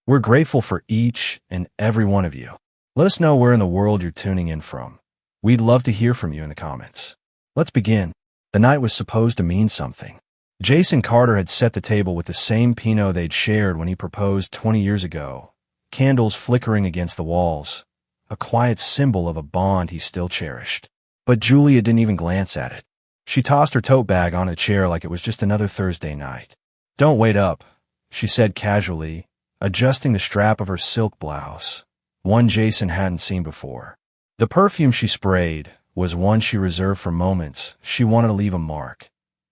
We're grateful for each and every one of you. Let us know where in the world you're tuning in from. We'd love to hear from you in the comments. Let's begin. The night was supposed to mean something. Jason Carter had set the table with the same Pinot they'd shared when he proposed 20 years ago, candles flickering against the walls, a quiet symbol of a bond he still cherished. But Julia didn't even glance at it. She tossed her tote bag on a chair like it was just another Thursday night. "Don't wait up," she said casually, adjusting the strap of her silk blouse, one Jason hadn't seen before. The perfume she sprayed was one she reserved for moments she wanted to leave a mark.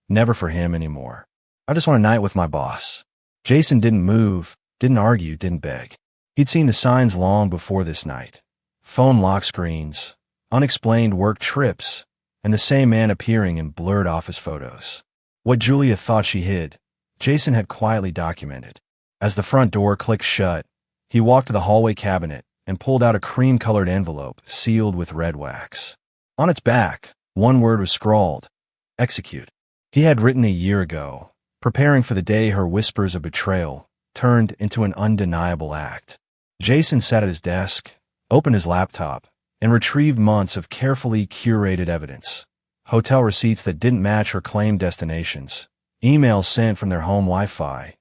Never for him anymore. "I just want a night with my boss." Jason didn't move, didn't argue, didn't beg. He'd seen the signs long before this night. Phone lock screens, unexplained work trips, and the same man appearing in blurred office photos. What Julia thought she hid, Jason had quietly documented. As the front door clicked shut, he walked to the hallway cabinet and pulled out a cream-colored envelope sealed with red wax. On its back, one word was scrawled: execute. He had written a year ago, preparing for the day her whispers of betrayal turned into an undeniable act. Jason sat at his desk, opened his laptop, and retrieved months of carefully curated evidence. Hotel receipts that didn't match her claimed destinations, emails sent from their home Wi-Fi,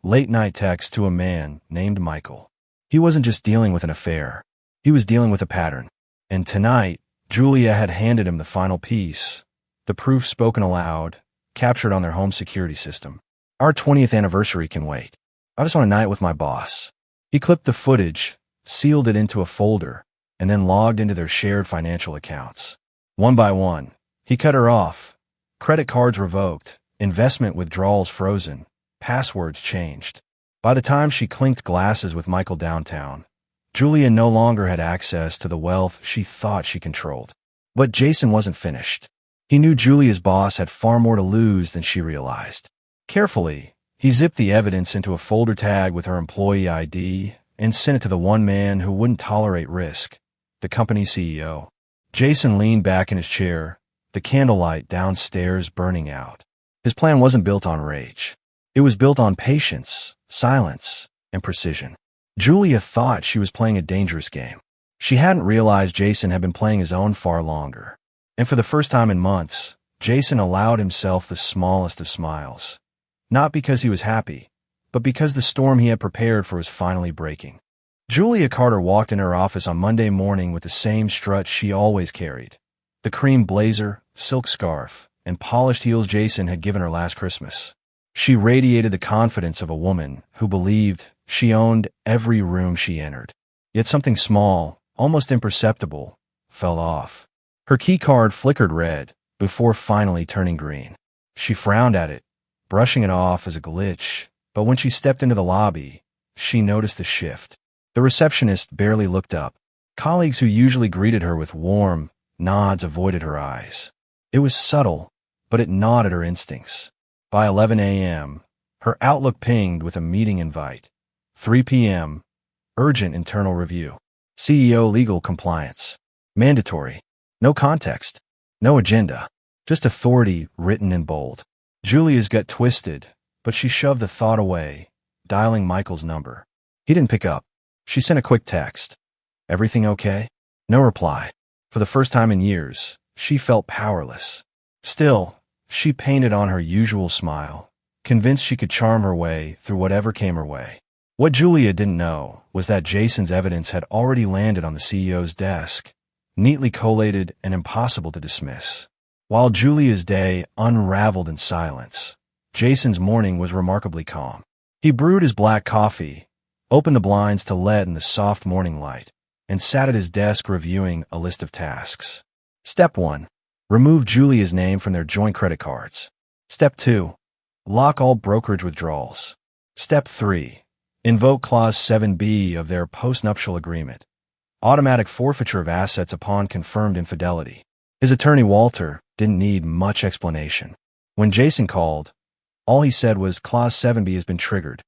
late-night texts to a man named Michael. He wasn't just dealing with an affair. He was dealing with a pattern. And tonight, Julia had handed him the final piece, the proof spoken aloud, captured on their home security system. "Our 20th anniversary can wait. I just want a night with my boss." He clipped the footage, sealed it into a folder, and then logged into their shared financial accounts. One by one, he cut her off. Credit cards revoked, investment withdrawals frozen, passwords changed. By the time she clinked glasses with Michael downtown, Julia no longer had access to the wealth she thought she controlled. But Jason wasn't finished. He knew Julia's boss had far more to lose than she realized. Carefully, he zipped the evidence into a folder tag with her employee ID and sent it to the one man who wouldn't tolerate risk, the company's CEO. Jason leaned back in his chair, the candlelight downstairs burning out. His plan wasn't built on rage. It was built on patience, silence, and precision. Julia thought she was playing a dangerous game. She hadn't realized Jason had been playing his own far longer. And for the first time in months, Jason allowed himself the smallest of smiles. Not because he was happy, but because the storm he had prepared for was finally breaking. Julia Carter walked in her office on Monday morning with the same strut she always carried, the cream blazer, silk scarf, and polished heels Jason had given her last Christmas. She radiated the confidence of a woman who believed she owned every room she entered. Yet something small, almost imperceptible, fell off. Her keycard flickered red before finally turning green. She frowned at it, brushing it off as a glitch, but when she stepped into the lobby, she noticed a shift. The receptionist barely looked up. Colleagues who usually greeted her with warm nods avoided her eyes. It was subtle, but it gnawed at her instincts. By 11 a.m., her Outlook pinged with a meeting invite. 3 p.m., urgent internal review. CEO legal compliance. Mandatory. No context. No agenda. Just authority written in bold. Julia's gut twisted, but she shoved the thought away, dialing Michael's number. He didn't pick up. She sent a quick text. "Everything okay?" No reply. For the first time in years, she felt powerless. Still, she painted on her usual smile, convinced she could charm her way through whatever came her way. What Julia didn't know was that Jason's evidence had already landed on the CEO's desk, neatly collated and impossible to dismiss. While Julia's day unraveled in silence, Jason's morning was remarkably calm. He brewed his black coffee, opened the blinds to let in the soft morning light, and sat at his desk reviewing a list of tasks. Step 1. Remove Julia's name from their joint credit cards. Step 2. Lock all brokerage withdrawals. Step 3. Invoke Clause 7B of their postnuptial agreement. Automatic forfeiture of assets upon confirmed infidelity. His attorney, Walter, didn't need much explanation. When Jason called, all he said was, "Clause 7B has been triggered."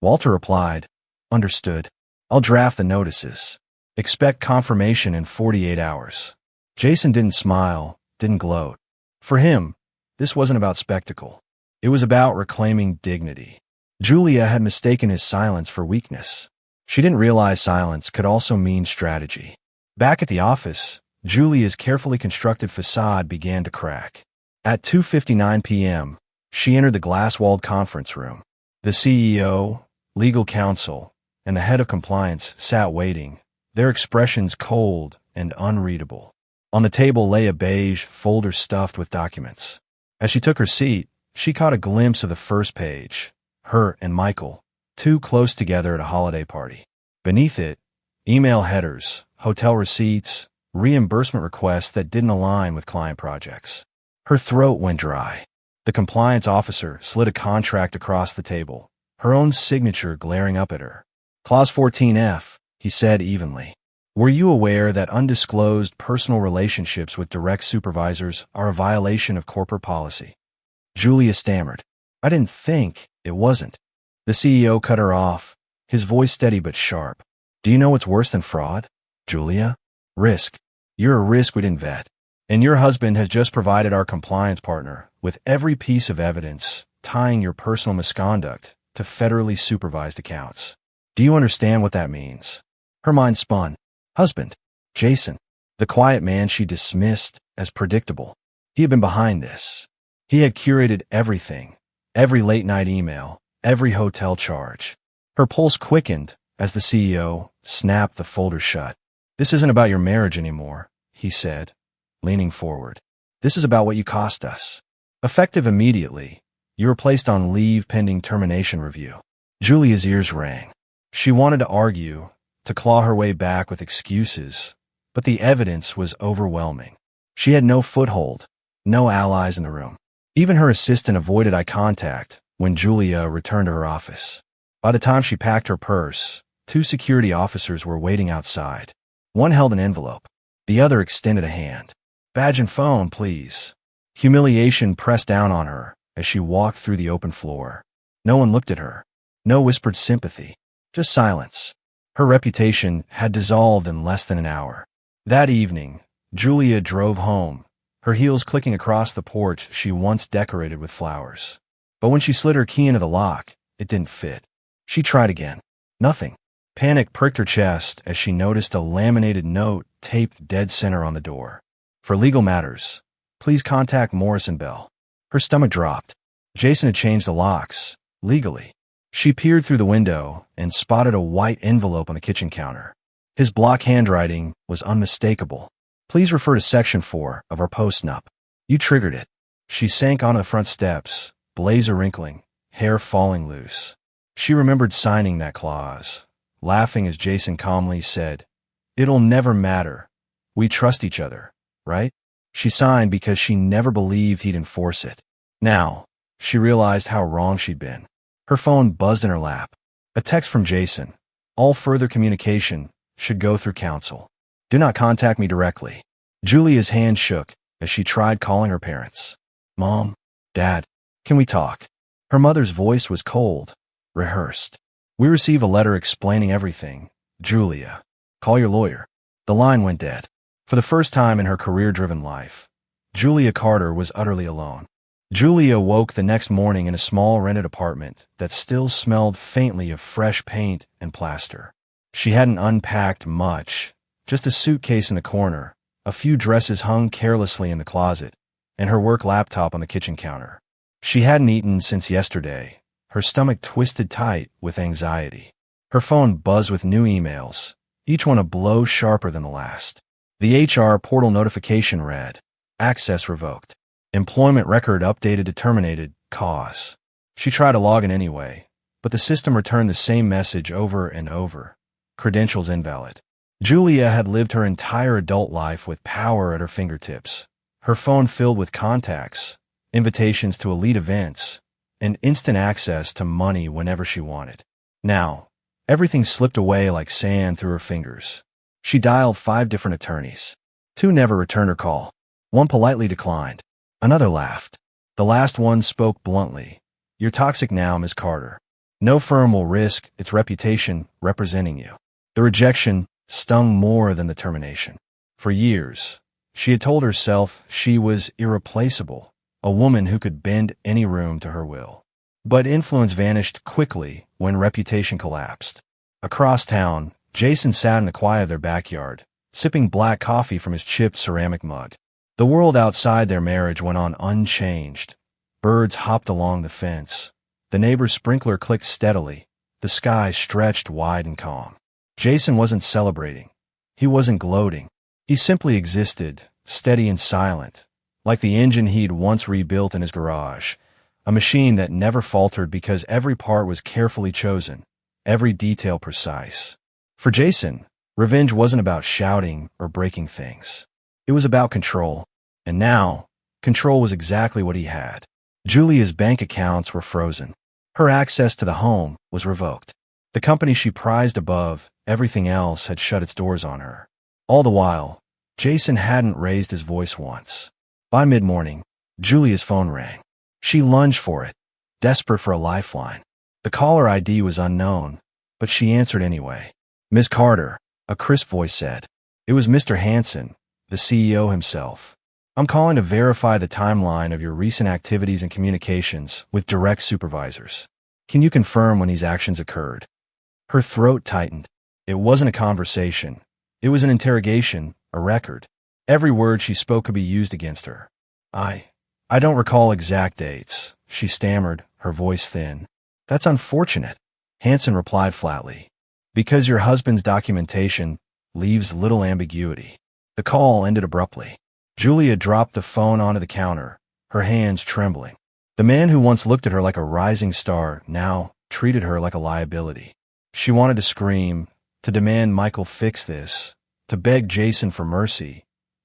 Walter replied, "Understood. I'll draft the notices. Expect confirmation in 48 hours. Jason didn't smile, didn't gloat. For him, this wasn't about spectacle. It was about reclaiming dignity. Julia had mistaken his silence for weakness. She didn't realize silence could also mean strategy. Back at the office, Julia's carefully constructed facade began to crack. At 2:59 p.m., she entered the glass-walled conference room. The CEO, legal counsel, and the head of compliance sat waiting, their expressions cold and unreadable. On the table lay a beige folder stuffed with documents. As she took her seat, she caught a glimpse of the first page, her and Michael, too close together at a holiday party. Beneath it, email headers, hotel receipts, reimbursement requests that didn't align with client projects. Her throat went dry. The compliance officer slid a contract across the table, her own signature glaring up at her. Clause 14F, he said evenly. Were you aware that undisclosed personal relationships with direct supervisors are a violation of corporate policy? Julia stammered. I didn't think it wasn't. The CEO cut her off, his voice steady but sharp. Do you know what's worse than fraud, Julia? Risk. You're a risk we didn't vet. And your husband has just provided our compliance partner with every piece of evidence tying your personal misconduct to federally supervised accounts. Do you understand what that means? Her mind spun. Husband, Jason, the quiet man she dismissed as predictable. He had been behind this. He had curated everything, every late-night email, every hotel charge. Her pulse quickened as the CEO snapped the folder shut. This isn't about your marriage anymore, he said, leaning forward. This is about what you cost us. Effective immediately, you were placed on leave pending termination review. Julia's ears rang. She wanted to argue, to claw her way back with excuses, but the evidence was overwhelming. She had no foothold, no allies in the room. Even her assistant avoided eye contact when Julia returned to her office. By the time she packed her purse, 2 security officers were waiting outside. One held an envelope. The other extended a hand. Badge and phone, please. Humiliation pressed down on her as she walked through the open floor. No one looked at her. No whispered sympathy. Just silence. Her reputation had dissolved in less than an hour. That evening, Julia drove home, her heels clicking across the porch she once decorated with flowers. But when she slid her key into the lock, it didn't fit. She tried again. Nothing. Panic pricked her chest as she noticed a laminated note taped dead center on the door. For legal matters, please contact Morris & Bell. Her stomach dropped. Jason had changed the locks, legally. She peered through the window and spotted a white envelope on the kitchen counter. His block handwriting was unmistakable. Please refer to Section 4 of our post-nup. You triggered it. She sank onto the front steps, blazer wrinkling, hair falling loose. She remembered signing that clause, laughing as Jason calmly said, It'll never matter. We trust each other, right? She signed because she never believed he'd enforce it. Now, she realized how wrong she'd been. Her phone buzzed in her lap. A text from Jason. All further communication should go through counsel. Do not contact me directly. Julia's hand shook as she tried calling her parents. Mom, Dad, can we talk? Her mother's voice was cold, rehearsed. We receive a letter explaining everything. Julia, call your lawyer. The line went dead. For the first time in her career-driven life, Julia Carter was utterly alone. Julia woke the next morning in a small rented apartment that still smelled faintly of fresh paint and plaster. She hadn't unpacked much, just a suitcase in the corner, a few dresses hung carelessly in the closet, and her work laptop on the kitchen counter. She hadn't eaten since yesterday, her stomach twisted tight with anxiety. Her phone buzzed with new emails, each one a blow sharper than the last. The HR portal notification read, Access revoked. Employment record updated to terminated, cause. She tried to log in anyway, but the system returned the same message over and over. Credentials invalid. Julia had lived her entire adult life with power at her fingertips. Her phone filled with contacts, invitations to elite events, and instant access to money whenever she wanted. Now, everything slipped away like sand through her fingers. She dialed 5 different attorneys. 2 never returned her call. 1 politely declined. Another laughed. The last one spoke bluntly. You're toxic now, Ms. Carter. No firm will risk its reputation representing you. The rejection stung more than the termination. For years, she had told herself she was irreplaceable, a woman who could bend any room to her will. But influence vanished quickly when reputation collapsed. Across town, Jason sat in the quiet of their backyard, sipping black coffee from his chipped ceramic mug. The world outside their marriage went on unchanged. Birds hopped along the fence. The neighbor's sprinkler clicked steadily. The sky stretched wide and calm. Jason wasn't celebrating. He wasn't gloating. He simply existed, steady and silent, like the engine he'd once rebuilt in his garage, a machine that never faltered because every part was carefully chosen, every detail precise. For Jason, revenge wasn't about shouting or breaking things. It was about control. And now, control was exactly what he had. Julia's bank accounts were frozen. Her access to the home was revoked. The company she prized above everything else had shut its doors on her. All the while, Jason hadn't raised his voice once. By mid-morning, Julia's phone rang. She lunged for it, desperate for a lifeline. The caller ID was unknown, but she answered anyway. "Miss Carter," a crisp voice said. It was Mr. Hansen, the CEO himself. "I'm calling to verify the timeline of your recent activities and communications with direct supervisors. Can you confirm when these actions occurred?" Her throat tightened. It wasn't a conversation. It was an interrogation, a record. Every word she spoke could be used against her. I don't recall exact dates," she stammered, her voice thin. "That's unfortunate," Hansen replied flatly, "because your husband's documentation leaves little ambiguity." The call ended abruptly. Julia dropped the phone onto the counter, her hands trembling. The man who once looked at her like a rising star now treated her like a liability. She wanted to scream, to demand Michael fix this, to beg Jason for mercy,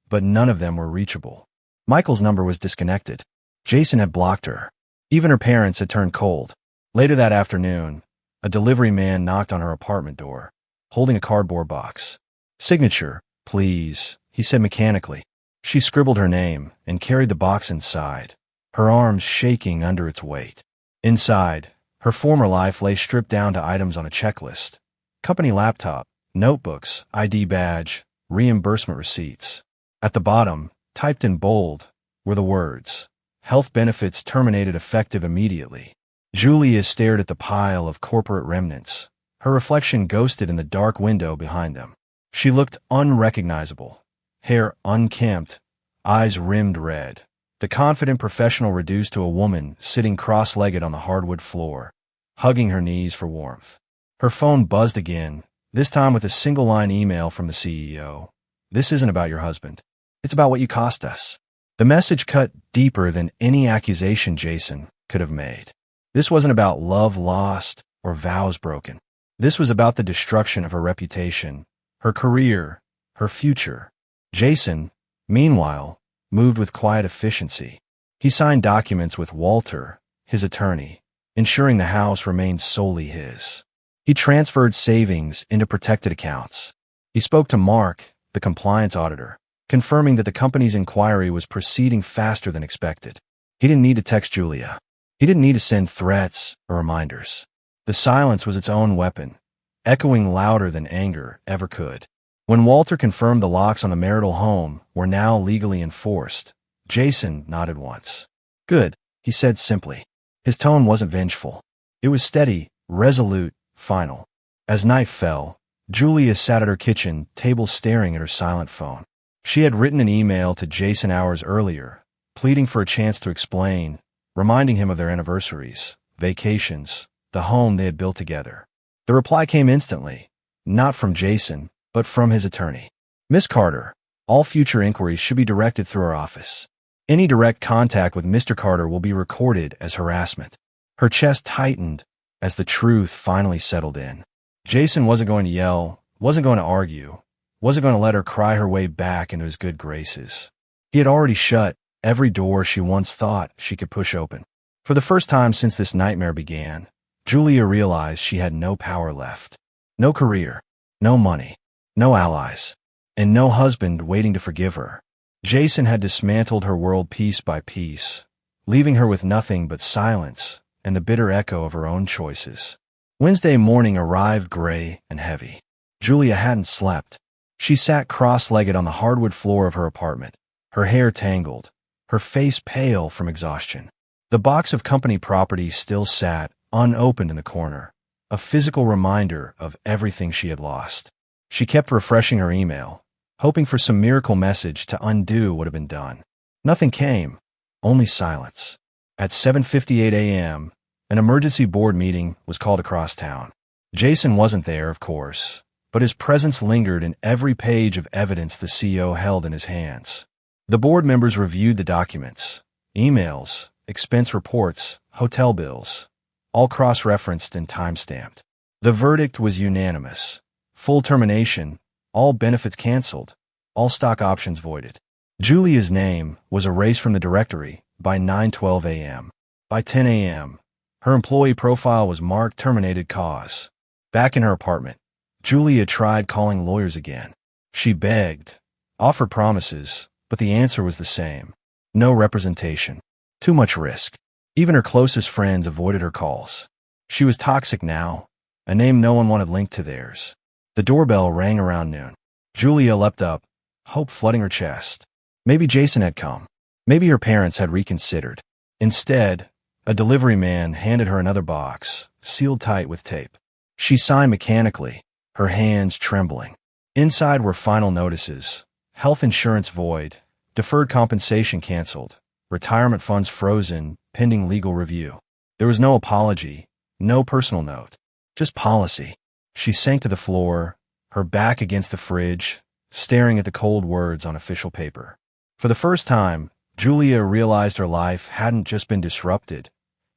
but none of them were reachable. Michael's number was disconnected. Jason had blocked her. Even her parents had turned cold. Later that afternoon, a delivery man knocked on her apartment door, holding a cardboard box. "Signature, please," he said mechanically. She scribbled her name and carried the box inside, her arms shaking under its weight. Inside, her former life lay stripped down to items on a checklist: company laptop, notebooks, ID badge, reimbursement receipts. At the bottom, typed in bold, were the words, "Health benefits terminated effective immediately." Julia stared at the pile of corporate remnants, her reflection ghosted in the dark window behind them. She looked unrecognizable, hair unkempt, eyes rimmed red. The confident professional reduced to a woman sitting cross-legged on the hardwood floor, hugging her knees for warmth. Her phone buzzed again, this time with a single-line email from the CEO. "This isn't about your husband. It's about what you cost us." The message cut deeper than any accusation Jason could have made. This wasn't about love lost or vows broken. This was about the destruction of her reputation, her career, her future. Jason, meanwhile, moved with quiet efficiency. He signed documents with Walter, his attorney, ensuring the house remained solely his. He transferred savings into protected accounts. He spoke to Mark, the compliance auditor, confirming that the company's inquiry was proceeding faster than expected. He didn't need to text Julia. He didn't need to send threats or reminders. The silence was its own weapon, echoing louder than anger ever could. When Walter confirmed the locks on the marital home were now legally enforced, Jason nodded once. "Good," he said simply. His tone wasn't vengeful. It was steady, resolute, final. As night fell, Julia sat at her kitchen table staring at her silent phone. She had written an email to Jason hours earlier, pleading for a chance to explain, reminding him of their anniversaries, vacations, the home they had built together. The reply came instantly, not from Jason, but from his attorney. "Miss Carter, all future inquiries should be directed through our office. Any direct contact with Mr. Carter will be recorded as harassment." Her chest tightened as the truth finally settled in. Jason wasn't going to yell, wasn't going to argue, wasn't going to let her cry her way back into his good graces. He had already shut every door she once thought she could push open. For the first time since this nightmare began, Julia realized she had no power left. No career, no money, no allies, and no husband waiting to forgive her. Jason had dismantled her world piece by piece, leaving her with nothing but silence and the bitter echo of her own choices. Wednesday morning arrived gray and heavy. Julia hadn't slept. She sat cross-legged on the hardwood floor of her apartment, her hair tangled, her face pale from exhaustion. The box of company property still sat, unopened in the corner, a physical reminder of everything she had lost. She kept refreshing her email, hoping for some miracle message to undo what had been done. Nothing came, only silence. At 7:58 a.m., an emergency board meeting was called across town. Jason wasn't there, of course, but his presence lingered in every page of evidence the CEO held in his hands. The board members reviewed the documents, emails, expense reports, hotel bills, all cross-referenced and time-stamped. The verdict was unanimous. Full termination, all benefits canceled, all stock options voided. Julia's name was erased from the directory by 9:12 a.m. By 10 a.m., her employee profile was marked terminated cause. Back in her apartment, Julia tried calling lawyers again. She begged, offered promises, but the answer was the same. No representation. Too much risk. Even her closest friends avoided her calls. She was toxic now, a name no one wanted linked to theirs. The doorbell rang around noon. Julia leapt up, hope flooding her chest. Maybe Jason had come. Maybe her parents had reconsidered. Instead, a delivery man handed her another box, sealed tight with tape. She signed mechanically, her hands trembling. Inside were final notices: health insurance void, deferred compensation canceled, retirement funds frozen, pending legal review. There was no apology, no personal note, just policy. She sank to the floor, her back against the fridge, staring at the cold words on official paper. For the first time, Julia realized her life hadn't just been disrupted,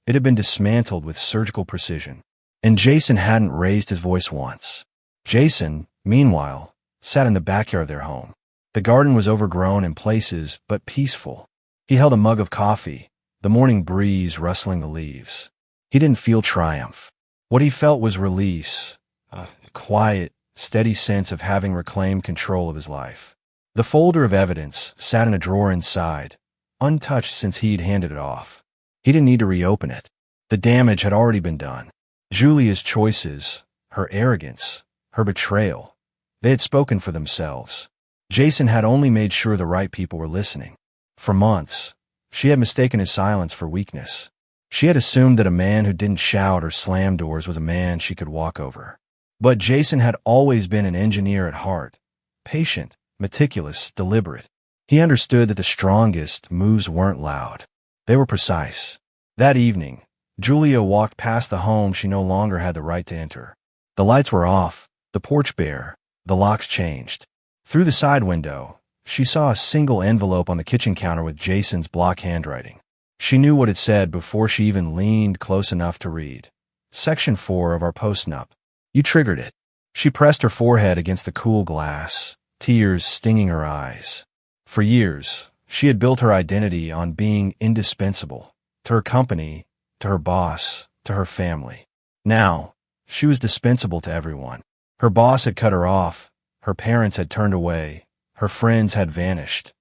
it had been dismantled with surgical precision. And Jason hadn't raised his voice once. Jason, meanwhile, sat in the backyard of their home. The garden was overgrown in places, but peaceful. He held a mug of coffee, the morning breeze rustling the leaves. He didn't feel triumph. What he felt was release, a quiet, steady sense of having reclaimed control of his life. The folder of evidence sat in a drawer inside, untouched since he'd handed it off. He didn't need to reopen it. The damage had already been done. Julia's choices, her arrogance, her betrayal, they had spoken for themselves. Jason had only made sure the right people were listening. For months, she had mistaken his silence for weakness. She had assumed that a man who didn't shout or slam doors was a man she could walk over. But Jason had always been an engineer at heart, patient, meticulous, deliberate. He understood that the strongest moves weren't loud. They were precise. That evening, Julia walked past the home she no longer had the right to enter. The lights were off, the porch bare, the locks changed. Through the side window, she saw a single envelope on the kitchen counter with Jason's block handwriting. She knew what it said before she even leaned close enough to read. Section 4 of our post-nup. You triggered it. She pressed her forehead against the cool glass, tears stinging her eyes. For years, she had built her identity on being indispensable, to her company, to her boss, to her family. Now, she was dispensable to everyone. Her boss had cut her off, her parents had turned away, her friends had vanished,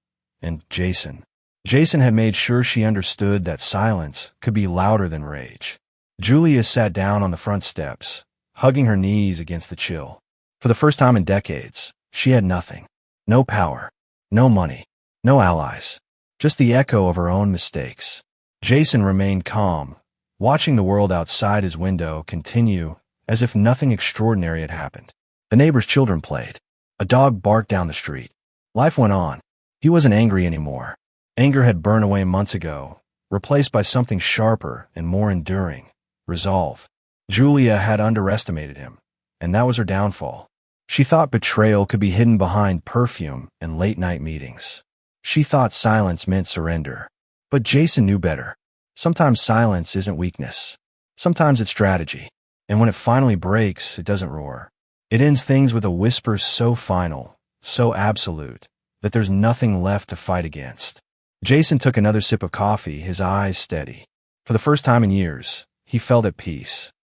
and Jason had made sure she understood that silence could be louder than rage. Julia sat down on the front steps, hugging her knees against the chill. For the first time in decades, she had nothing. No power, no money, no allies, just the echo of her own mistakes. Jason remained calm, watching the world outside his window continue as if nothing extraordinary had happened. The neighbor's children played. A dog barked down the street. Life went on. He wasn't angry anymore. Anger had burned away months ago, replaced by something sharper and more enduring: resolve. Julia had underestimated him, and that was her downfall. She thought betrayal could be hidden behind perfume and late-night meetings. She thought silence meant surrender. But Jason knew better. Sometimes silence isn't weakness. Sometimes it's strategy. And when it finally breaks, it doesn't roar. It ends things with a whisper so final, so absolute, that there's nothing left to fight against. Jason took another sip of coffee, his eyes steady. For the first time in years, he felt at peace.